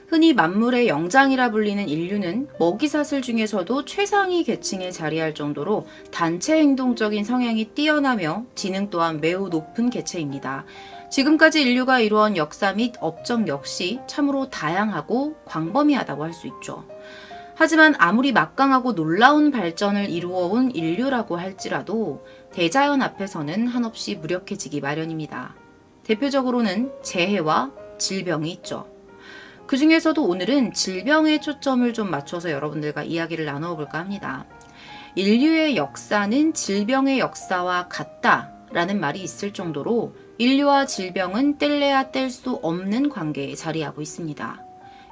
흔히 만물의 영장이라 불리는 인류는 먹이사슬 중에서도 최상위 계층에 자리할 정도로 단체 행동적인 성향이 뛰어나며 지능 또한 매우 높은 개체입니다. 지금까지 인류가 이루어온 역사 및 업적 역시 참으로 다양하고 광범위하다고 할 수 있죠. 하지만 아무리 막강하고 놀라운 발전을 이루어온 인류라고 할지라도 대자연 앞에서는 한없이 무력해지기 마련입니다. 대표적으로는 재해와 질병이 있죠. 그 중에서도 오늘은 질병에 초점을 좀 맞춰서 여러분들과 이야기를 나누어 볼까 합니다. 인류의 역사는 질병의 역사와 같다라는 말이 있을 정도로 인류와 질병은 뗄래야 뗄 수 없는 관계에 자리하고 있습니다.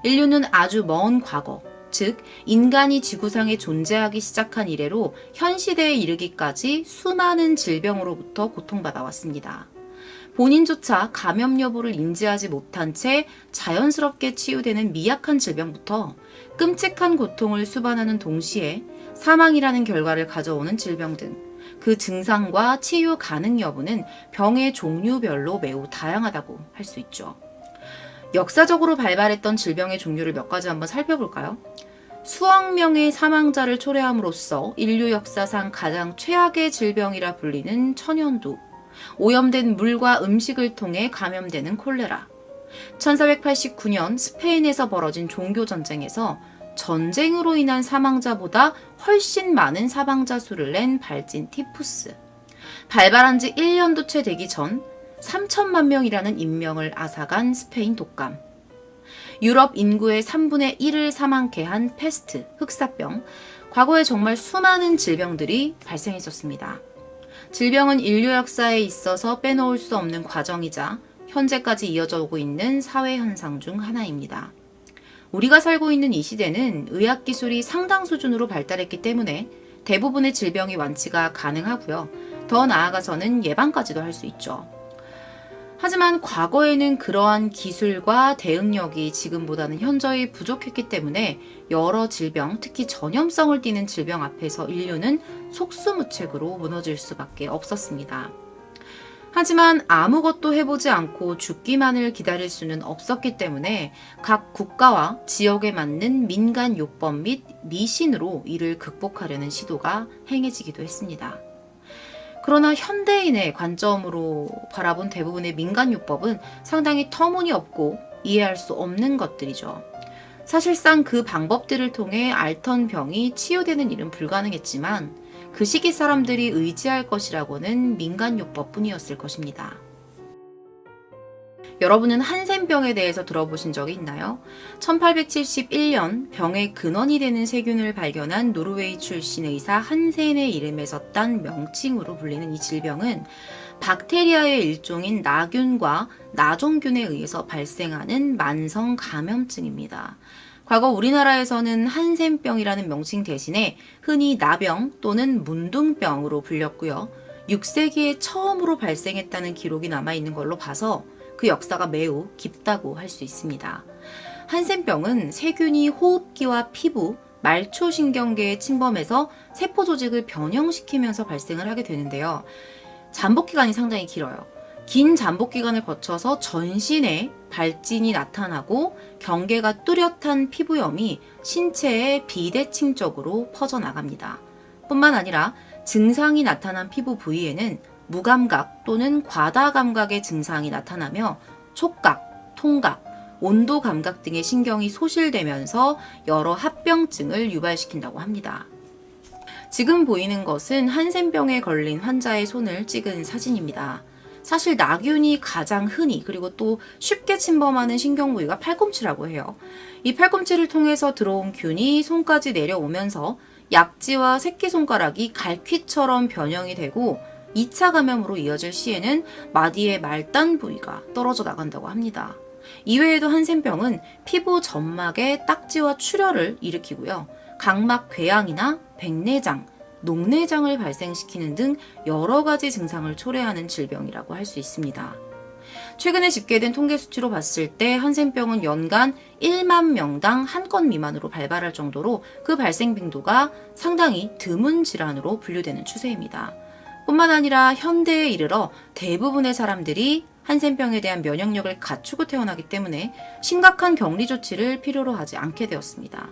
인류는 아주 먼 과거, 즉 인간이 지구상에 존재하기 시작한 이래로 현 시대에 이르기까지 수많은 질병으로부터 고통받아 왔습니다. 본인조차 감염 여부를 인지하지 못한 채 자연스럽게 치유되는 미약한 질병부터 끔찍한 고통을 수반하는 동시에 사망이라는 결과를 가져오는 질병 등 그 증상과 치유 가능 여부는 병의 종류별로 매우 다양하다고 할 수 있죠. 역사적으로 발발했던 질병의 종류를 몇 가지 한번 살펴볼까요? 수억 명의 사망자를 초래함으로써 인류 역사상 가장 최악의 질병이라 불리는 천연두, 오염된 물과 음식을 통해 감염되는 콜레라, 1489년 스페인에서 벌어진 종교전쟁에서 전쟁으로 인한 사망자보다 훨씬 많은 사망자 수를 낸 발진 티푸스, 발발한 지 1년도 채 되기 전 3천만 명이라는 인명을 앗아간 스페인 독감, 유럽 인구의 3분의 1을 사망케 한 패스트, 흑사병, 과거에 정말 수많은 질병들이 발생했었습니다. 질병은 인류 역사에 있어서 빼놓을 수 없는 과정이자 현재까지 이어져 오고 있는 사회 현상 중 하나입니다. 우리가 살고 있는 이 시대는 의학기술이 상당 수준으로 발달했기 때문에 대부분의 질병이 완치가 가능하고요. 더 나아가서는 예방까지도 할 수 있죠. 하지만 과거에는 그러한 기술과 대응력이 지금보다는 현저히 부족했기 때문에 여러 질병, 특히 전염성을 띠는 질병 앞에서 인류는 속수무책으로 무너질 수밖에 없었습니다. 하지만 아무것도 해보지 않고 죽기만을 기다릴 수는 없었기 때문에 각 국가와 지역에 맞는 민간요법 및 미신으로 이를 극복하려는 시도가 행해지기도 했습니다. 그러나 현대인의 관점으로 바라본 대부분의 민간요법은 상당히 터무니없고 이해할 수 없는 것들이죠. 사실상 그 방법들을 통해 앓던 병이 치유되는 일은 불가능했지만 그 시기 사람들이 의지할 것이라고는 민간요법뿐이었을 것입니다. 여러분은 한센병에 대해서 들어보신 적이 있나요? 1871년 병의 근원이 되는 세균을 발견한 노르웨이 출신 의사 한센의 이름에서 딴 명칭으로 불리는 이 질병은 박테리아의 일종인 나균과 나종균에 의해서 발생하는 만성 감염증입니다. 과거 우리나라에서는 한센병이라는 명칭 대신에 흔히 나병 또는 문둥병으로 불렸고요. 6세기에 처음으로 발생했다는 기록이 남아있는 걸로 봐서 그 역사가 매우 깊다고 할 수 있습니다. 한센병은 세균이 호흡기와 피부, 말초신경계에 침범해서 세포 조직을 변형시키면서 발생을 하게 되는데요. 잠복기간이 상당히 길어요. 긴 잠복기간을 거쳐서 전신에 발진이 나타나고 경계가 뚜렷한 피부염이 신체의 비대칭적으로 퍼져나갑니다. 뿐만 아니라 증상이 나타난 피부 부위에는 무감각 또는 과다감각의 증상이 나타나며 촉각, 통각, 온도 감각 등의 신경이 소실되면서 여러 합병증을 유발시킨다고 합니다. 지금 보이는 것은 한센병에 걸린 환자의 손을 찍은 사진입니다. 사실 나균이 가장 흔히 그리고 또 쉽게 침범하는 신경 부위가 팔꿈치라고 해요. 이 팔꿈치를 통해서 들어온 균이 손까지 내려오면서 약지와 새끼손가락이 갈퀴처럼 변형이 되고 2차 감염으로 이어질 시에는 마디의 말단 부위가 떨어져 나간다고 합니다. 이외에도 한센병은 피부 점막에 딱지와 출혈을 일으키고요. 각막 궤양이나 백내장, 녹내장을 발생시키는 등 여러 가지 증상을 초래하는 질병이라고 할 수 있습니다. 최근에 집계된 통계 수치로 봤을 때 한센병은 연간 1만 명당 한 건 미만으로 발발할 정도로 그 발생 빈도가 상당히 드문 질환으로 분류되는 추세입니다. 뿐만 아니라 현대에 이르러 대부분의 사람들이 한센병에 대한 면역력을 갖추고 태어나기 때문에 심각한 격리 조치를 필요로 하지 않게 되었습니다.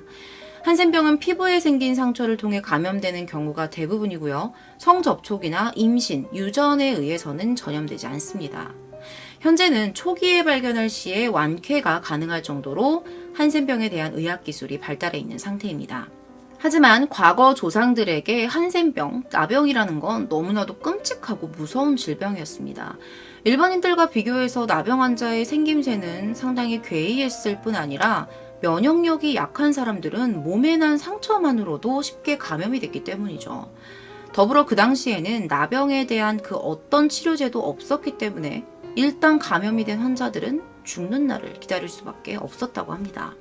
한센병은 피부에 생긴 상처를 통해 감염되는 경우가 대부분이고요. 성접촉이나 임신, 유전에 의해서는 전염되지 않습니다. 현재는 초기에 발견할 시에 완쾌가 가능할 정도로 한센병에 대한 의학기술이 발달해 있는 상태입니다. 하지만 과거 조상들에게 한센병, 나병이라는 건 너무나도 끔찍하고 무서운 질병이었습니다. 일반인들과 비교해서 나병 환자의 생김새는 상당히 괴이했을 뿐 아니라 면역력이 약한 사람들은 몸에 난 상처만으로도 쉽게 감염이 됐기 때문이죠. 더불어 그 당시에는 나병에 대한 그 어떤 치료제도 없었기 때문에 일단 감염이 된 환자들은 죽는 날을 기다릴 수밖에 없었다고 합니다.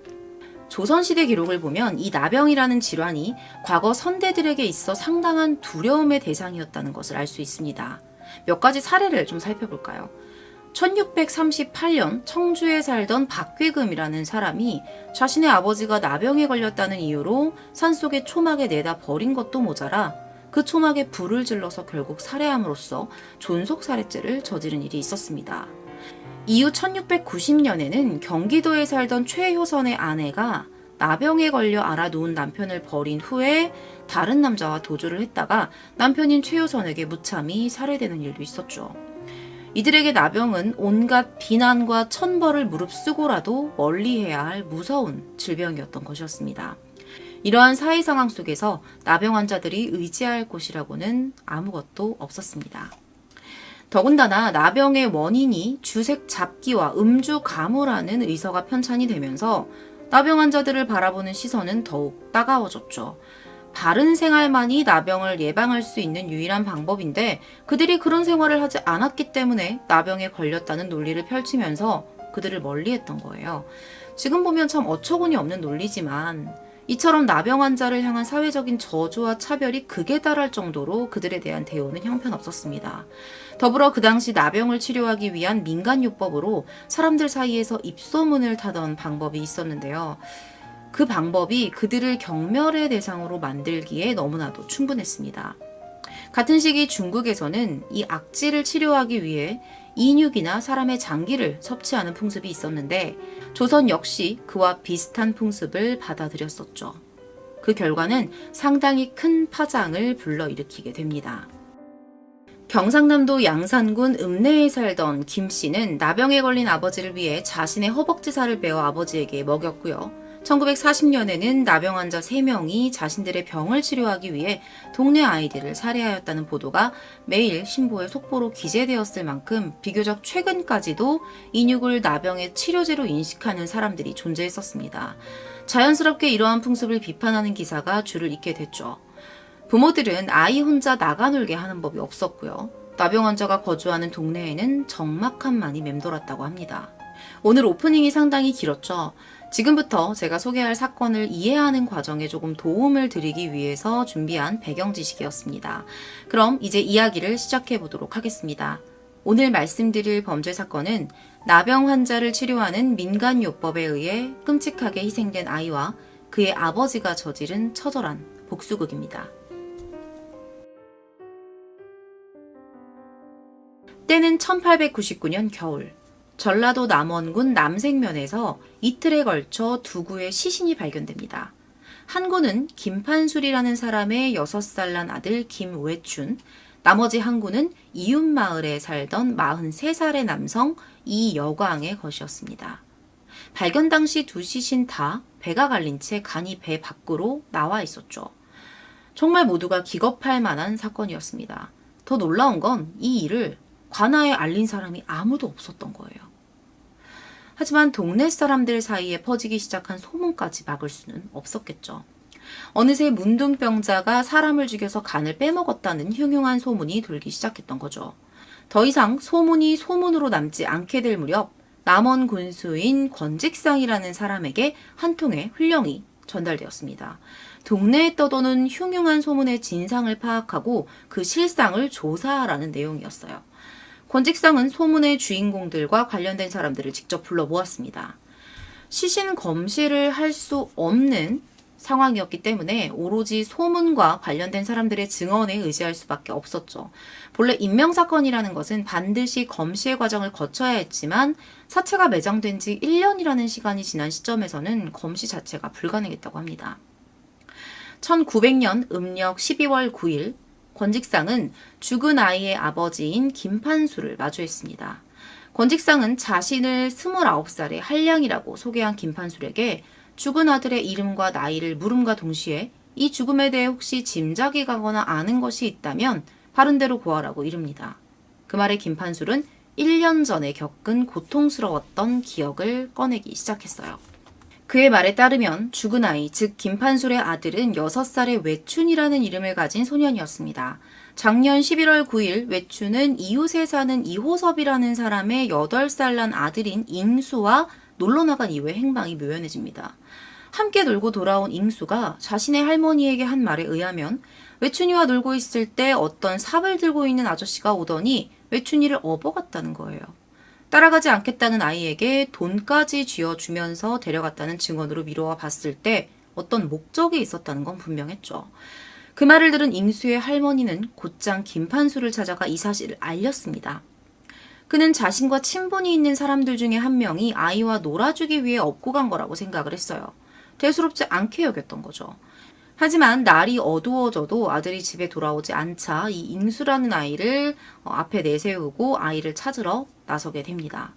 조선시대 기록을 보면 이 나병이라는 질환이 과거 선대들에게 있어 상당한 두려움의 대상이었다는 것을 알 수 있습니다. 몇 가지 사례를 좀 살펴볼까요? 1638년 청주에 살던 박괴금이라는 사람이 자신의 아버지가 나병에 걸렸다는 이유로 산속의 초막에 내다 버린 것도 모자라 그 초막에 불을 질러서 결국 살해함으로써 존속살해죄를 저지른 일이 있었습니다. 이후 1690년에는 경기도에 살던 최효선의 아내가 나병에 걸려 알아놓은 남편을 버린 후에 다른 남자와 도주를 했다가 남편인 최효선에게 무참히 살해되는 일도 있었죠. 이들에게 나병은 온갖 비난과 천벌을 무릅쓰고라도 멀리해야 할 무서운 질병이었던 것이었습니다. 이러한 사회 상황 속에서 나병 환자들이 의지할 곳이라고는 아무것도 없었습니다. 더군다나 나병의 원인이 주색 잡기와 음주 가무라는 의서가 편찬이 되면서 나병 환자들을 바라보는 시선은 더욱 따가워졌죠. 바른 생활만이 나병을 예방할 수 있는 유일한 방법인데 그들이 그런 생활을 하지 않았기 때문에 나병에 걸렸다는 논리를 펼치면서 그들을 멀리했던 거예요. 지금 보면 참 어처구니 없는 논리지만 이처럼 나병 환자를 향한 사회적인 저주와 차별이 극에 달할 정도로 그들에 대한 대우는 형편없었습니다. 더불어 그 당시 나병을 치료하기 위한 민간요법으로 사람들 사이에서 입소문을 타던 방법이 있었는데요. 그 방법이 그들을 경멸의 대상으로 만들기에 너무나도 충분했습니다. 같은 시기 중국에서는 이 악질을 치료하기 위해 인육이나 사람의 장기를 섭취하는 풍습이 있었는데 조선 역시 그와 비슷한 풍습을 받아들였었죠. 그 결과는 상당히 큰 파장을 불러일으키게 됩니다. 경상남도 양산군 읍내에 살던 김 씨는 나병에 걸린 아버지를 위해 자신의 허벅지살을 베어 아버지에게 먹였고요. 1940년에는 나병 환자 3명이 자신들의 병을 치료하기 위해 동네 아이들을 살해하였다는 보도가 매일 신보에 속보로 기재되었을 만큼 비교적 최근까지도 인육을 나병의 치료제로 인식하는 사람들이 존재했었습니다. 자연스럽게 이러한 풍습을 비판하는 기사가 줄을 잇게 됐죠. 부모들은 아이 혼자 나가놀게 하는 법이 없었고요. 나병 환자가 거주하는 동네에는 적막함만이 맴돌았다고 합니다. 오늘 오프닝이 상당히 길었죠. 지금부터 제가 소개할 사건을 이해하는 과정에 조금 도움을 드리기 위해서 준비한 배경 지식이었습니다. 그럼 이제 이야기를 시작해 보도록 하겠습니다. 오늘 말씀드릴 범죄 사건은 나병 환자를 치료하는 민간요법에 의해 끔찍하게 희생된 아이와 그의 아버지가 저지른 처절한 복수극입니다. 때는 1899년 겨울. 전라도 남원군 남생면에서 이틀에 걸쳐 두 구의 시신이 발견됩니다. 한 구는 김판술이라는 사람의 6살 난 아들 김외춘, 나머지 한 구는 이웃마을에 살던 43살의 남성 이여광의 것이었습니다. 발견 당시 두 시신 다 배가 갈린 채 간이 배 밖으로 나와 있었죠. 정말 모두가 기겁할 만한 사건이었습니다. 더 놀라운 건 이 일을 관아에 알린 사람이 아무도 없었던 거예요. 하지만 동네 사람들 사이에 퍼지기 시작한 소문까지 막을 수는 없었겠죠. 어느새 문둥병자가 사람을 죽여서 간을 빼먹었다는 흉흉한 소문이 돌기 시작했던 거죠. 더 이상 소문이 소문으로 남지 않게 될 무렵 남원 군수인 권직상이라는 사람에게 한 통의 훈령이 전달되었습니다. 동네에 떠도는 흉흉한 소문의 진상을 파악하고 그 실상을 조사하라는 내용이었어요. 권직상은 소문의 주인공들과 관련된 사람들을 직접 불러 모았습니다. 시신 검시를 할 수 없는 상황이었기 때문에 오로지 소문과 관련된 사람들의 증언에 의지할 수밖에 없었죠. 본래 인명사건이라는 것은 반드시 검시의 과정을 거쳐야 했지만 사체가 매장된 지 1년이라는 시간이 지난 시점에서는 검시 자체가 불가능했다고 합니다. 1900년 음력 12월 9일 권직상은 죽은 아이의 아버지인 김판수를 마주했습니다. 권직상은 자신을 29살의 한량이라고 소개한 김판술에게 죽은 아들의 이름과 나이를 물음과 동시에 이 죽음에 대해 혹시 짐작이 가거나 아는 것이 있다면 바른 대로 고하라고 이릅니다. 그 말에 김판술은 1년 전에 겪은 고통스러웠던 기억을 꺼내기 시작했어요. 그의 말에 따르면 죽은 아이, 즉 김판술의 아들은 6살의 외춘이라는 이름을 가진 소년이었습니다. 작년 11월 9일 외춘은 이웃에 사는 이호섭이라는 사람의 8살 난 아들인 잉수와 놀러 나간 이후의 행방이 묘연해집니다. 함께 놀고 돌아온 잉수가 자신의 할머니에게 한 말에 의하면 외춘이와 놀고 있을 때 어떤 삽을 들고 있는 아저씨가 오더니 외춘이를 업어갔다는 거예요. 따라가지 않겠다는 아이에게 돈까지 쥐어주면서 데려갔다는 증언으로 미루어 봤을 때 어떤 목적이 있었다는 건 분명했죠. 그 말을 들은 잉수의 할머니는 곧장 김판수를 찾아가 이 사실을 알렸습니다. 그는 자신과 친분이 있는 사람들 중에 한 명이 아이와 놀아주기 위해 업고 간 거라고 생각을 했어요. 대수롭지 않게 여겼던 거죠. 하지만 날이 어두워져도 아들이 집에 돌아오지 않자 이 잉수라는 아이를 앞에 내세우고 아이를 찾으러 나서게 됩니다.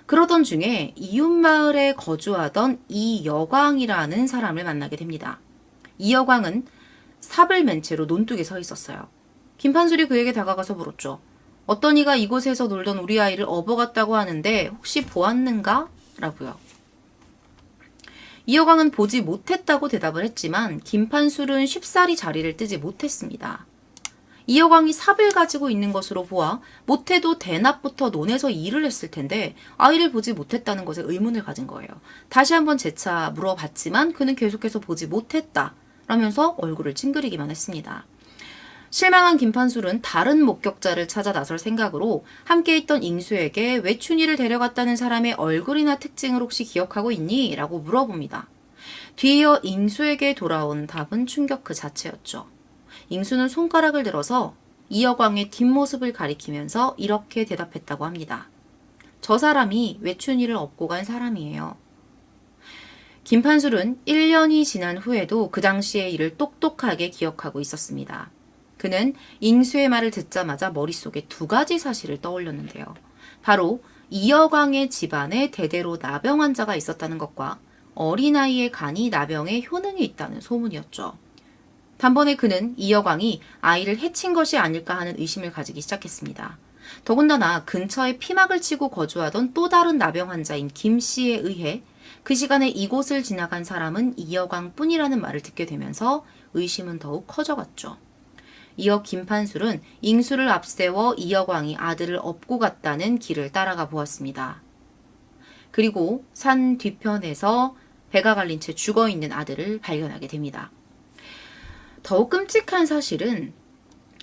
그러던 중에 이웃마을에 거주하던 이여광이라는 사람을 만나게 됩니다. 이여광은 삽을 맨 채로 논둑에 서 있었어요. 김판술이 그에게 다가가서 물었죠. 어떤 이가 이곳에서 놀던 우리 아이를 업어갔다고 하는데 혹시 보았는가? 라고요. 이여광은 보지 못했다고 대답을 했지만 김판술은 쉽사리 자리를 뜨지 못했습니다. 이여광이 삽을 가지고 있는 것으로 보아 못해도 대낮부터 논에서 일을 했을 텐데 아이를 보지 못했다는 것에 의문을 가진 거예요. 다시 한번 재차 물어봤지만 그는 계속해서 보지 못했다 라면서 얼굴을 찡그리기만 했습니다. 실망한 김판술은 다른 목격자를 찾아 나설 생각으로 함께 있던 잉수에게 외춘이를 데려갔다는 사람의 얼굴이나 특징을 혹시 기억하고 있니? 라고 물어봅니다. 뒤이어 잉수에게 돌아온 답은 충격 그 자체였죠. 잉수는 손가락을 들어서 이여광의 뒷모습을 가리키면서 이렇게 대답했다고 합니다. 저 사람이 외춘이를 업고 간 사람이에요. 김판술은 1년이 지난 후에도 그 당시의 일을 똑똑하게 기억하고 있었습니다. 그는 잉수의 말을 듣자마자 머릿속에 2가지 사실을 떠올렸는데요. 바로 이여광의 집안에 대대로 나병 환자가 있었다는 것과 어린아이의 간이 나병에 효능이 있다는 소문이었죠. 단번에 그는 이여광이 아이를 해친 것이 아닐까 하는 의심을 가지기 시작했습니다. 더군다나 근처에 피막을 치고 거주하던 또 다른 나병 환자인 김 씨에 의해 그 시간에 이곳을 지나간 사람은 이여광 뿐이라는 말을 듣게 되면서 의심은 더욱 커져갔죠. 이어 김판술은 잉수를 앞세워 이여광이 아들을 업고 갔다는 길을 따라가 보았습니다. 그리고 산 뒤편에서 배가 갈린 채 죽어있는 아들을 발견하게 됩니다. 더욱 끔찍한 사실은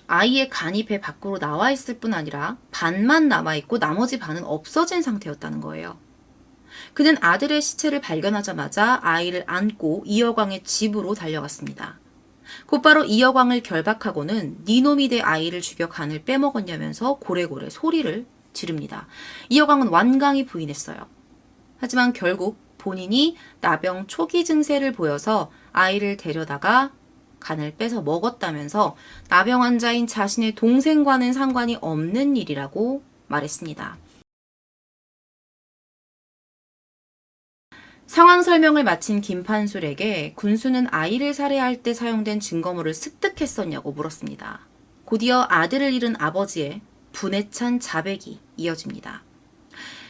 아이의 간이 배 밖으로 나와 있을 뿐 아니라 반만 남아있고 나머지 반은 없어진 상태였다는 거예요. 그는 아들의 시체를 발견하자마자 아이를 안고 이여광의 집으로 달려갔습니다. 곧바로 이여광을 결박하고는 네 놈이 내 아이를 죽여 간을 빼먹었냐면서 고래고래 소리를 지릅니다. 이여광은 완강히 부인했어요. 하지만 결국 본인이 나병 초기 증세를 보여서 아이를 데려다가 간을 빼서 먹었다면서 나병 환자인 자신의 동생과는 상관이 없는 일이라고 말했습니다. 상황 설명을 마친 김판술에게 군수는 아이를 살해할 때 사용된 증거물을 습득했었냐고 물었습니다. 곧이어 아들을 잃은 아버지의 분에 찬 자백이 이어집니다.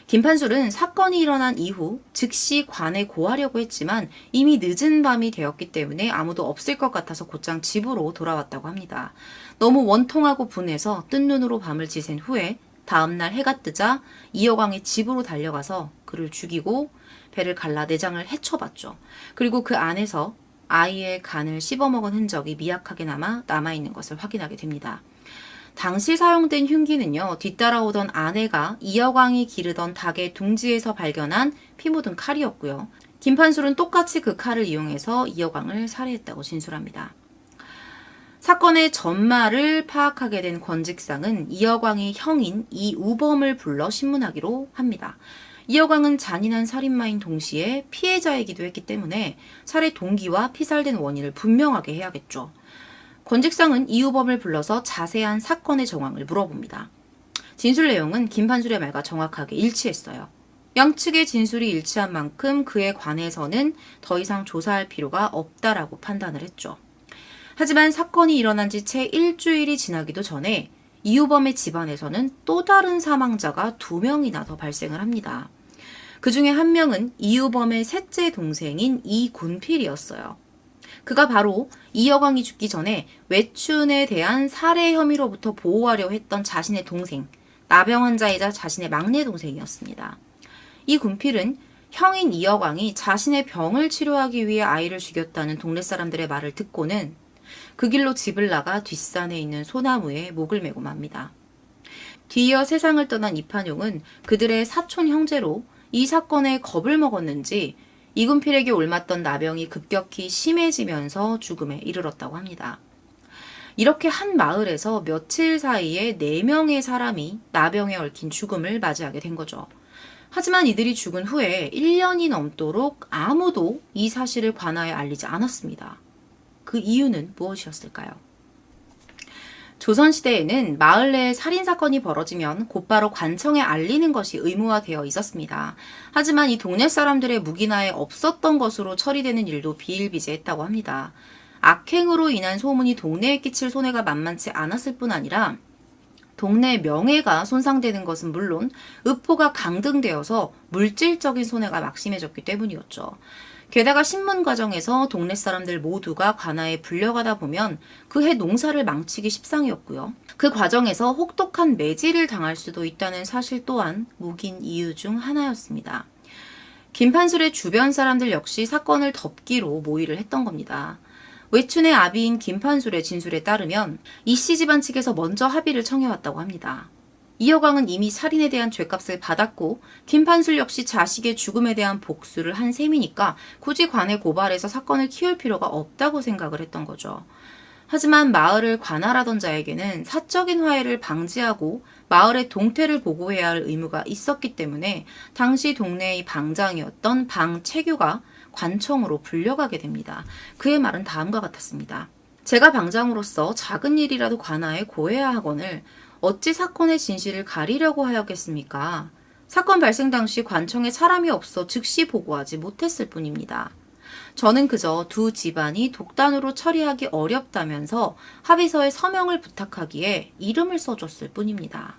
김판술은 사건이 일어난 이후 즉시 관에 고하려고 했지만 이미 늦은 밤이 되었기 때문에 아무도 없을 것 같아서 곧장 집으로 돌아왔다고 합니다. 너무 원통하고 분해서 뜬 눈으로 밤을 지샌 후에 다음날 해가 뜨자 이여광의 집으로 달려가서 그를 죽이고 배를 갈라 내장을 헤쳐봤죠. 그리고 그 안에서 아이의 간을 씹어먹은 흔적이 미약하게 남아있는 것을 확인하게 됩니다. 당시 사용된 흉기는요, 뒤따라오던 아내가 이여광이 기르던 닭의 둥지에서 발견한 피 묻은 칼이었고요. 김판술은 똑같이 그 칼을 이용해서 이여광을 살해했다고 진술합니다. 사건의 전말을 파악하게 된 권직상은 이여광의 형인 이우범을 불러 신문하기로 합니다. 이여광은 잔인한 살인마인 동시에 피해자이기도 했기 때문에 살해 동기와 피살된 원인을 분명하게 해야겠죠. 권직상은 이우범을 불러서 자세한 사건의 정황을 물어봅니다. 진술 내용은 김판술의 말과 정확하게 일치했어요. 양측의 진술이 일치한 만큼 그에 관해서는 더 이상 조사할 필요가 없다라고 판단을 했죠. 하지만 사건이 일어난 지 채 일주일이 지나기도 전에 이우범의 집안에서는 또 다른 사망자가 2명이나 더 발생을 합니다. 그 중에 한 명은 이우범의 셋째 동생인 이군필이었어요. 그가 바로 이여광이 죽기 전에 외춘에 대한 살해 혐의로부터 보호하려 했던 자신의 동생, 나병 환자이자 자신의 막내 동생이었습니다. 이군필은 형인 이여광이 자신의 병을 치료하기 위해 아이를 죽였다는 동네 사람들의 말을 듣고는 그 길로 집을 나가 뒷산에 있는 소나무에 목을 메고 맙니다. 뒤이어 세상을 떠난 이판용은 그들의 사촌 형제로 이 사건에 겁을 먹었는지 이군필에게 옮았던 나병이 급격히 심해지면서 죽음에 이르렀다고 합니다. 이렇게 한 마을에서 며칠 사이에 4명의 사람이 나병에 얽힌 죽음을 맞이하게 된 거죠. 하지만 이들이 죽은 후에 1년이 넘도록 아무도 이 사실을 관아에 알리지 않았습니다. 그 이유는 무엇이었을까요? 조선시대에는 마을 내에 살인사건이 벌어지면 곧바로 관청에 알리는 것이 의무화되어 있었습니다. 하지만 이 동네 사람들의 묵인하에 없었던 것으로 처리되는 일도 비일비재했다고 합니다. 악행으로 인한 소문이 동네에 끼칠 손해가 만만치 않았을 뿐 아니라 동네 명예가 손상되는 것은 물론 읍포가 강등되어서 물질적인 손해가 막심해졌기 때문이었죠. 게다가 신문 과정에서 동네 사람들 모두가 관아에 불려가다 보면 그 해 농사를 망치기 십상이었고요. 그 과정에서 혹독한 매질을 당할 수도 있다는 사실 또한 묵인 이유 중 하나였습니다. 김판술의 주변 사람들 역시 사건을 덮기로 모의를 했던 겁니다. 외춘의 아비인 김판술의 진술에 따르면 이씨 집안 측에서 먼저 합의를 청해왔다고 합니다. 이여광은 이미 살인에 대한 죗값을 받았고 김판술 역시 자식의 죽음에 대한 복수를 한 셈이니까 굳이 관에 고발해서 사건을 키울 필요가 없다고 생각을 했던 거죠. 하지만 마을을 관할하던 자에게는 사적인 화해를 방지하고 마을의 동태를 보고해야 할 의무가 있었기 때문에 당시 동네의 방장이었던 방채규가 관청으로 불려가게 됩니다. 그의 말은 다음과 같았습니다. 제가 방장으로서 작은 일이라도 관아에 고해야 하거늘 어찌 사건의 진실을 가리려고 하였겠습니까? 사건 발생 당시 관청에 사람이 없어 즉시 보고하지 못했을 뿐입니다. 저는 그저 두 집안이 독단으로 처리하기 어렵다면서 합의서에 서명을 부탁하기에 이름을 써줬을 뿐입니다.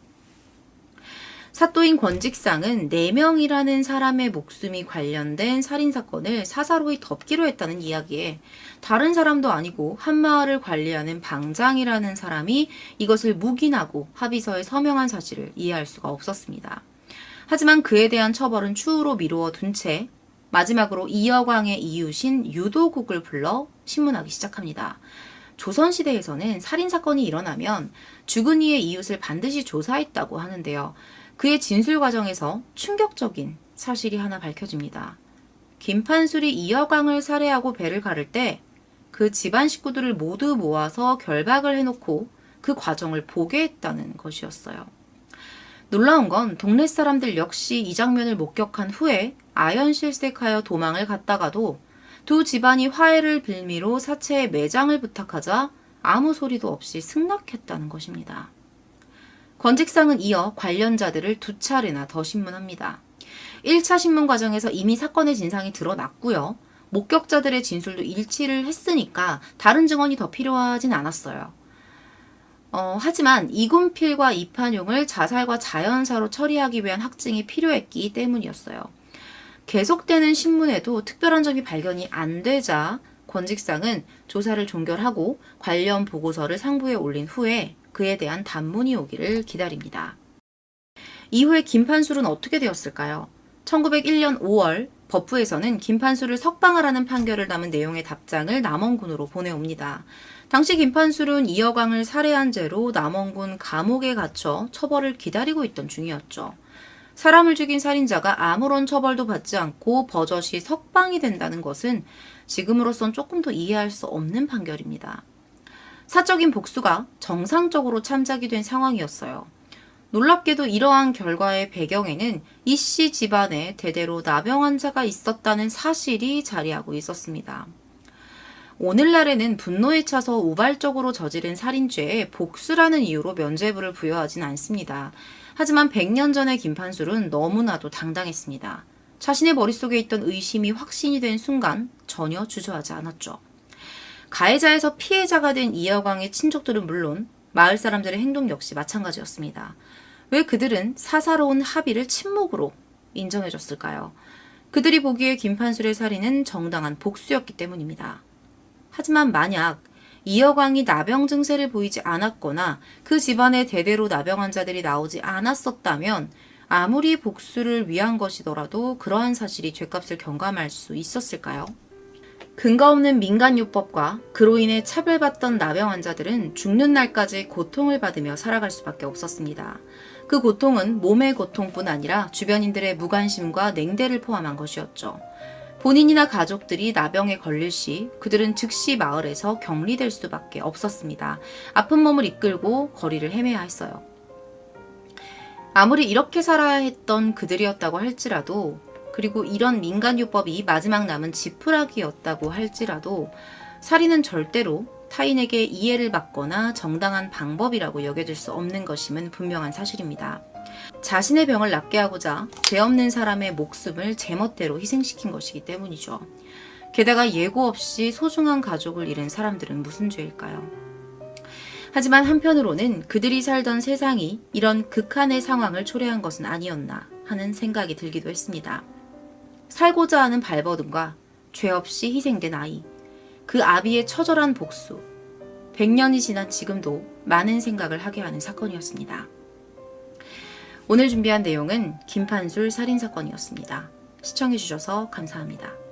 사또인 권직상은 4명이라는 사람의 목숨이 관련된 살인사건을 사사로이 덮기로 했다는 이야기에 다른 사람도 아니고 한 마을을 관리하는 방장이라는 사람이 이것을 묵인하고 합의서에 서명한 사실을 이해할 수가 없었습니다. 하지만 그에 대한 처벌은 추후로 미루어 둔 채 마지막으로 이여광의 이웃인 유도국을 불러 신문하기 시작합니다. 조선시대에서는 살인사건이 일어나면 죽은 이의 이웃을 반드시 조사했다고 하는데요. 그의 진술 과정에서 충격적인 사실이 하나 밝혀집니다. 김판술이 이여광을 살해하고 배를 가를 때 그 집안 식구들을 모두 모아서 결박을 해놓고 그 과정을 보게 했다는 것이었어요. 놀라운 건 동네 사람들 역시 이 장면을 목격한 후에 아연실색하여 도망을 갔다가도 두 집안이 화해를 빌미로 사체의 매장을 부탁하자 아무 소리도 없이 승낙했다는 것입니다. 권직상은 이어 관련자들을 2차례나 더 신문합니다. 1차 신문 과정에서 이미 사건의 진상이 드러났고요. 목격자들의 진술도 일치를 했으니까 다른 증언이 더 필요하진 않았어요. 하지만 이군필과 이판용을 자살과 자연사로 처리하기 위한 확증이 필요했기 때문이었어요. 계속되는 신문에도 특별한 점이 발견이 안 되자 권직상은 조사를 종결하고 관련 보고서를 상부에 올린 후에 그에 대한 단문이 오기를 기다립니다. 이후에 김판술은 어떻게 되었을까요? 1901년 5월 법부에서는 김판술을 석방하라는 판결을 담은 내용의 답장을 남원군으로 보내옵니다. 당시 김판술은 이여광을 살해한 죄로 남원군 감옥에 갇혀 처벌을 기다리고 있던 중이었죠. 사람을 죽인 살인자가 아무런 처벌도 받지 않고 버젓이 석방이 된다는 것은 지금으로선 조금 더 이해할 수 없는 판결입니다. 사적인 복수가 정상적으로 참작이 된 상황이었어요. 놀랍게도 이러한 결과의 배경에는 이 씨 집안에 대대로 나병 환자가 있었다는 사실이 자리하고 있었습니다. 오늘날에는 분노에 차서 우발적으로 저지른 살인죄에 복수라는 이유로 면죄부를 부여하진 않습니다. 하지만 100년 전의 김판술은 너무나도 당당했습니다. 자신의 머릿속에 있던 의심이 확신이 된 순간 전혀 주저하지 않았죠. 가해자에서 피해자가 된 이여광의 친족들은 물론 마을 사람들의 행동 역시 마찬가지였습니다. 왜 그들은 사사로운 합의를 침묵으로 인정해줬을까요? 그들이 보기에 김판술의 살인은 정당한 복수였기 때문입니다. 하지만 만약 이여광이 나병 증세를 보이지 않았거나 그 집안에 대대로 나병 환자들이 나오지 않았었다면 아무리 복수를 위한 것이더라도 그러한 사실이 죗값을 경감할 수 있었을까요? 근거 없는 민간요법과 그로 인해 차별받던 나병 환자들은 죽는 날까지 고통을 받으며 살아갈 수밖에 없었습니다. 그 고통은 몸의 고통뿐 아니라 주변인들의 무관심과 냉대를 포함한 것이었죠. 본인이나 가족들이 나병에 걸릴 시 그들은 즉시 마을에서 격리될 수밖에 없었습니다. 아픈 몸을 이끌고 거리를 헤매야 했어요. 아무리 이렇게 살아야 했던 그들이었다고 할지라도, 그리고 이런 민간요법이 마지막 남은 지푸라기였다고 할지라도 살인은 절대로 타인에게 이해를 받거나 정당한 방법이라고 여겨질 수 없는 것임은 분명한 사실입니다. 자신의 병을 낫게 하고자 죄 없는 사람의 목숨을 제멋대로 희생시킨 것이기 때문이죠. 게다가 예고 없이 소중한 가족을 잃은 사람들은 무슨 죄일까요? 하지만 한편으로는 그들이 살던 세상이 이런 극한의 상황을 초래한 것은 아니었나 하는 생각이 들기도 했습니다. 살고자 하는 발버둥과 죄 없이 희생된 아이, 그 아비의 처절한 복수, 100년이 지난 지금도 많은 생각을 하게 하는 사건이었습니다. 오늘 준비한 내용은 김판술 살인사건이었습니다. 시청해주셔서 감사합니다.